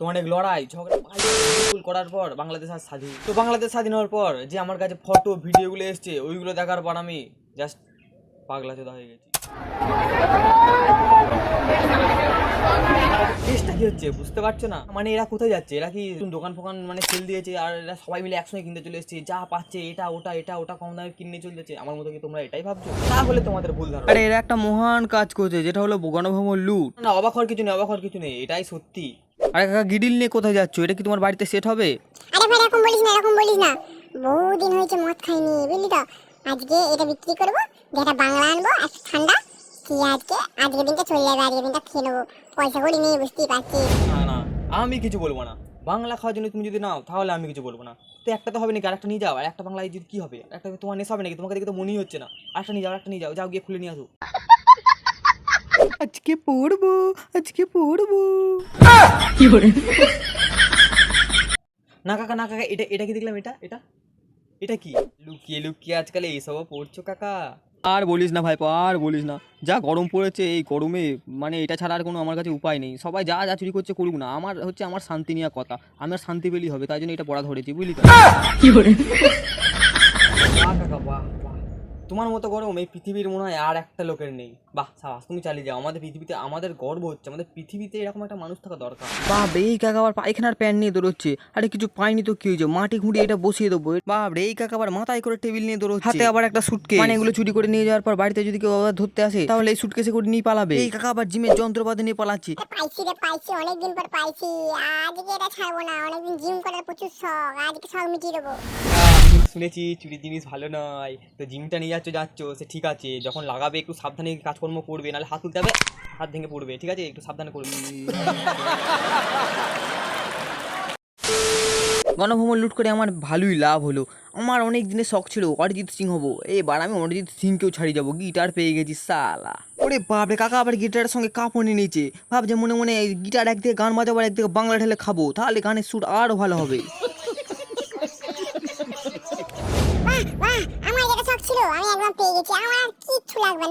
তো অনেক লড়াই ঝগড়া করার পর বাংলাদেশ আর স্বাধীন। তো বাংলাদেশ স্বাধীন হওয়ার পর যে আমার কাছে ফটো ভিডিওগুলো এসছে ওইগুলো দেখার পর আমি জাস্ট পাগলা চোদা হয়ে গেছি। চেষ্টা কি হচ্ছে বুঝতে পারছো না? মানে এরা কোথায় যাচ্ছে? এরা কি দোকান ফোকান মানে সেল দিয়েছে আর এরা সবাই মিলে একসঙ্গে কিনতে চলে এসেছে, যা পাচ্ছে এটা ওটা কম দামে কিনে চলে যাচ্ছে। আমার মতো কি তোমরা এটাই ভাবছো? তাহলে তোমাদের ভুল ধারণা। আরে এরা একটা মহান কাজ করছে, যেটা হলো গণভবন লুট। না অবাক হওয়ার কিছু নেই, এটাই সত্যি। আরে কাকা গিডিল নিয়ে কোথায় যাচ্ছ? এটা কি তোমার বাড়িতে সেট হবে? আরে ভাই এরকম বলিস না বহুদিন হয়েছে মদ খাইনি বুঝলি তো। আজকে এটা বিক্রি করবো, যেটা বাংলা আনবো একটা ঠান্ডা কি আজকে দিনটা চলে যাবে, আজকে দিনটা খেয়ে নেবো, পয়সা করি নেই বুঝতেই পারছিস। না আমি কিছু বলবো না। বাংলা খাওয়ার জন্য তুমি যদি নাও তাহলে আমি কিছু বলবো না। তো একটা তো হবে নাকি, আরেকটা নিয়ে যাও। আর একটা বাংলায় যদি কি হবে, একটা তোমার নেশা হবে নাকি? তোমাকে দেখে তো মনেই হচ্ছে না। আরেকটা নিয়ে যাও, যাও গিয়ে খুলে নিয়ে আসো। আজকে পড়বো না কাকা এটা কি দেখলাম? এটা কি লুকিয়ে আজকাল এইসবও পড়ছো কাকা? আর বলিস না ভাইপো, আর বলিস না। যা গরম পড়েছে, এই গরমে মানে এটা ছাড়া আর কোনো আমার কাছে উপায় নেই। সবাই যা চুরি করছে করুক না, আমার শান্তি নেওয়া কথা। আমার শান্তি পেলেই হবে, তাই জন্য এটা পড়া ধরেছি বুঝলি তো। বাহ কাকা বাহ, তোমার মতো গরম এই পৃথিবীর মনে হয় আর একটা লোকের নেই। বাহ সাবাস, তুমি চালিয়ে যাও। আমাদের পৃথিবীতে আমাদের গর্ব হচ্ছে, আমাদের পৃথিবীতে এরকম একটা মানুষ থাকা দরকার। বাপ রে, এই কাকা আবার পায়খানার প্যান নিয়ে দৌড়চ্ছে। আরে কিছু পাইনি তো কি হয়েছে, মাটি খুঁড়ি এটা বসিয়ে দেবো। বাপ রে, এই কাকা আবার মাথায় করে টেবিল নিয়ে দৌড়চ্ছে, হাতে আবার একটা সুটকেস। মানে এগুলো চুরি করে নিয়ে যাওয়ার পর বাড়িতে যদি কেউ আবার ধরতে আসে তাহলে এই সুটকেসে করে নিয়ে পালাবে। এই কাকা আবার জিমের যন্ত্রপাতি নিয়ে পালাচ্ছে। পাইছি অনেকদিন পর পাইছি, আজকে এটা ছাড়বো না। অনেকদিন জিম করার প্রচুর শখ, আজকে শখ মিটিয়ে দেবো। শুনেছি চুরি জিনিস ভালো নয়, তো জিমটা নিয়ে যাচ্ছ সে ঠিক আছে। যখন লাগাবে একটু সাবধানে কাজকর্ম করবে, নাহলে হাত তুলতে হবে, হাত ভেঙে পড়বে। ঠিক আছে, একটু সাবধানে করবে। গণভবন লুট করে আমার ভালোই লাভ হলো। আমার অনেক দিনের শখ ছিল অরিজিৎ সিং হবো। এবার আমি অরিজিৎ সিংকেও ছাড়িয়ে যাবো। গিটার পেয়ে গেছি সালা। ওরে বাপরে, কাকা আবার গিটারের সঙ্গে কাঁপুনি নিয়েছে। ভাবছে মনে মনে গিটার একদিকে গান বাজাবো, একদিকে বাংলা ঢেলে খাবো, তাহলে গানের সুর আরো ভালো হবে। আমার যেটা শখ ছিল আমি একদম পেয়ে গেছি। আমার কিচ্ছু লাগবে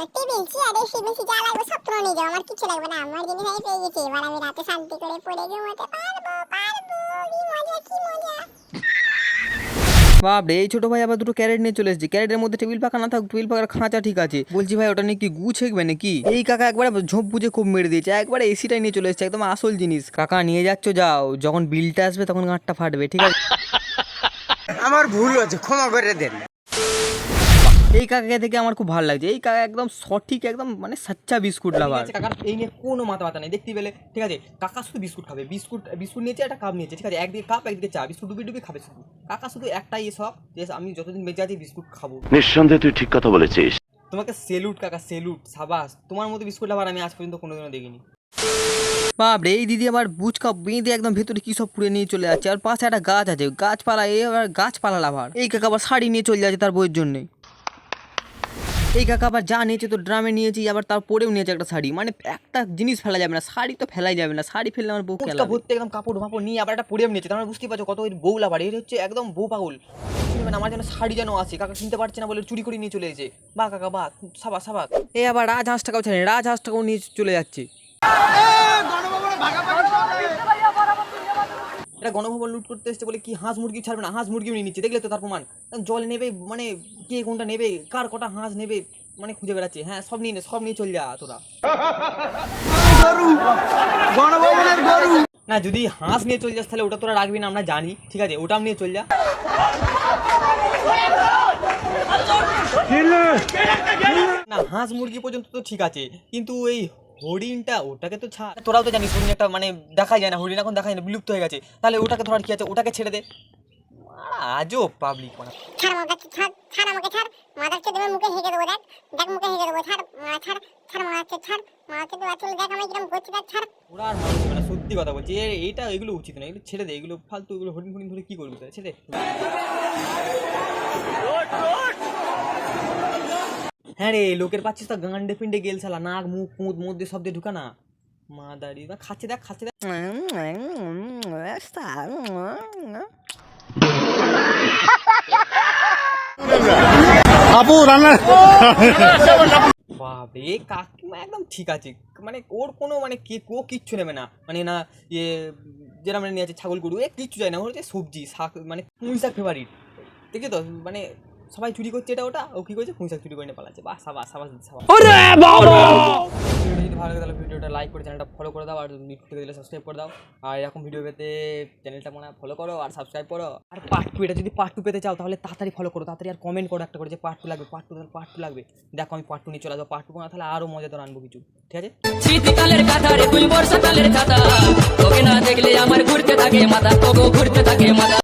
না টেবিল চেয়ার এসি মেসি যা লাগবে সব তোমরা নিয়ে যাও, আমার কিচ্ছু লাগবে না। আমার জিনিস আমি পেয়ে গেছি, এবার আমি রাতে শান্তি করে পড়ে ঘুমাতে পারবো। কি মজা। বাপরে, এই ছোট ভাই আবার দুটো ক্যারেট নিয়ে চলে এসেছে। ক্যারেটের মধ্যে টেবিল পাকা না থাক, টেবিল পাকার খাঁচা ঠিক আছে। বলছি ভাই ওটা নিয়ে কি গু ছেঁকবে নাকি? এই কাকা একবারে ঝোপ বুঝে খুব মেরে দিয়েছে, একবারে এসিটাই নিয়ে চলে এসেছে, একদম আসল জিনিস। কাকা নিয়ে যাচ্ছ যাও, যখন বিলটা আসবে তখন গাঁটটা ফাটবে। ঠিক আছে, আমার ভুল হয়েছে, ক্ষমা করে দেন। এই কাকাকে দেখে আমার খুব ভালো লাগছে। এই কাকা একদম সঠিক, একদম মানে সাচ্চা বিস্কুট লাভার। কাকার এই নিয়ে কোনো মাথা ব্যথা নেই দেখতে পেলে। ঠিক আছে, কাকা শুধু বিস্কুট খাবে। বিস্কুট নিয়েছে, একটা কাপ নিয়েছে। ঠিক আছে, একদিকে কাপ একদিকে চা, বিস্কুট ডুবি খাবে শুধু। কাকা শুধু একটাই শখ যে আমি যতদিন বেঁচে আছি বিস্কুট খাবো। নিঃসন্দেহে তুই ঠিক কথা বলেছিস। তোমাকে সেলুট কাকা, সেলুট, সাবাস। তোমার মতো বিস্কুট লাভার আমি আজ পর্যন্ত কোনোদিনও দেখিনি। বাপরে, এই দিদি আবার বুচকা বেঁধে একদম ভেতরে কি সব পুড়ে নিয়ে চলে যাচ্ছে। আর পাশে একটা গাছ আছে, গাছপালা, এই আবার গাছপালা লাভার। এই কাকা আবার শাড়ি নিয়ে চলে যাচ্ছে তার বইয়ের জন্যে। এই কাকা আবার যা নিয়েছে তো ড্রামে নিয়েছি, আবার তার পরেও নিয়েছে একটা শাড়ি। মানে একটা জিনিস ফেলা যাবে না, শাড়ি তো ফেলাই যাবে না। শাড়ি ফেললে আমার বউ খেলা ভর্তি একদম কাপড় মাপড় নিয়ে আবার একটা পরেও নিয়েছে। তোমরা বুঝতে পারছো কত বউ লাভার। এর হচ্ছে একদম বউ পাগল। মানে আমার যেন শাড়ি যেন আছে, কাকা কিনতে পারছে না বলে চুরি করে নিয়ে চলে এসেছে। বা কাকা বা সাবাস। এই আবার রাজহাঁসটাকেও ছেড়ে রাজহাঁসটাকেও নিয়ে চলে যাচ্ছে। এটা গণভবন লুট করতে এসছে বলে কি হাঁস মুরগি ছাড়বে না? হাঁস মুরগিও নিয়ে নিচ্ছে, দেখলে তো তার প্রমাণ। জল নেবে মানে কে কোনটা নেবে, কার কটা হাঁস নেবে মানে খুঁজে বেড়াচ্ছে। হ্যাঁ সব নিয়ে চল যা তোরা। না যদি হাঁস নিয়ে চল যাস তাহলে ওটা তোরা রাখবি না আমরা জানি। ঠিক আছে, ওটা নিয়ে চল যা। না হাঁস মুরগি পর্যন্ত তো ঠিক আছে, কিন্তু এই হরিণটা ওটাকে তো ছাড়। তোরাও তো জানিস হরিণ একটা মানে দেখাই যায় না, হরিণ এখন দেখা যায় না, বিলুপ্ত হয়ে গেছে। তাহলে ওটাকে ধরার কি আছে, ওটাকে ছেড়ে দে। আজও পাবলিক ছাড় আমাকে মাদারকে দেবে, মুখে হেগে দেবো। দেখ মুখে হেগে দেবো। ছাড় মাদারকে ছাড় তো আসলে দেখ আমি কিরকম করছি, দেখ ছাড়। ওরা আর মানুষ মানে সত্যি কথা বলছি, এইটা এগুলো উচিত না, এগুলো ছেড়ে দে। এগুলো ফালতু, এগুলো হরিণ ধরে কি করবি তাই, ছেড়ে দে। হ্যাঁ রে, লোকের পাচ্ছিস তো গান্ডে পিন্ডে গেল শালা, নাক মুখ মুদ মধ্যে সব দিয়ে ঢুকা না। মা দাঁড়িয়ে খাচ্ছে দেখ। আপু রান্না বাপরে এই কাকিমা একদম ঠিক আছে, মানে ওর কোনো মানে ও কিচ্ছু নেবে না, মানে না ইয়ে যেটা মানে নিয়ে আছে ছাগল গরু এ কিচ্ছু চাই না, ওর হচ্ছে সবজি শাক মানে পুঁই শাক ফেভারিট, দেখি তো মানে সবাই চুরি করছে এটা ওটা, ও কি করছে পুঁই শাক চুরি করে নিয়ে পালাচ্ছে, বাহ সাবাস সাবাস সাবাস। ভিডিওটা যদি ভালো লাগে তাহলে ভিডিওটা লাইক করে চ্যানেলটা ফলো করে দাও, আর ইউটিউব থেকে দিলে সাবস্ক্রাইব করে দাও, আর এরকম ভিডিও পেতে চ্যানেলটা মানে ফলো করো আর সাবস্ক্রাইব করো। আর পার্ট 2 এটা যদি পার্ট 2 পেতে চাও তাহলে তাড়াতাড়ি ফলো করো, তাড়াতাড়ি আর কমেন্ট করো একটা করে যে পার্ট 2 লাগবে, পার্ট 2 তাহলে পার্ট 2 লাগবে। দেখো আমি পার্ট 2 নিয়ে চলে যাবো, পার্ট 2 না তাহলে আরও মজাদার আনবো কিছু, ঠিক আছে। শীতকালের কাঁথা রে তুই বর্ষাকালের ছাতা, তোকে না দেখলে আমার ঘুরতে থাকে মাথা, তোকে ঘুরতে থাকে মাথা।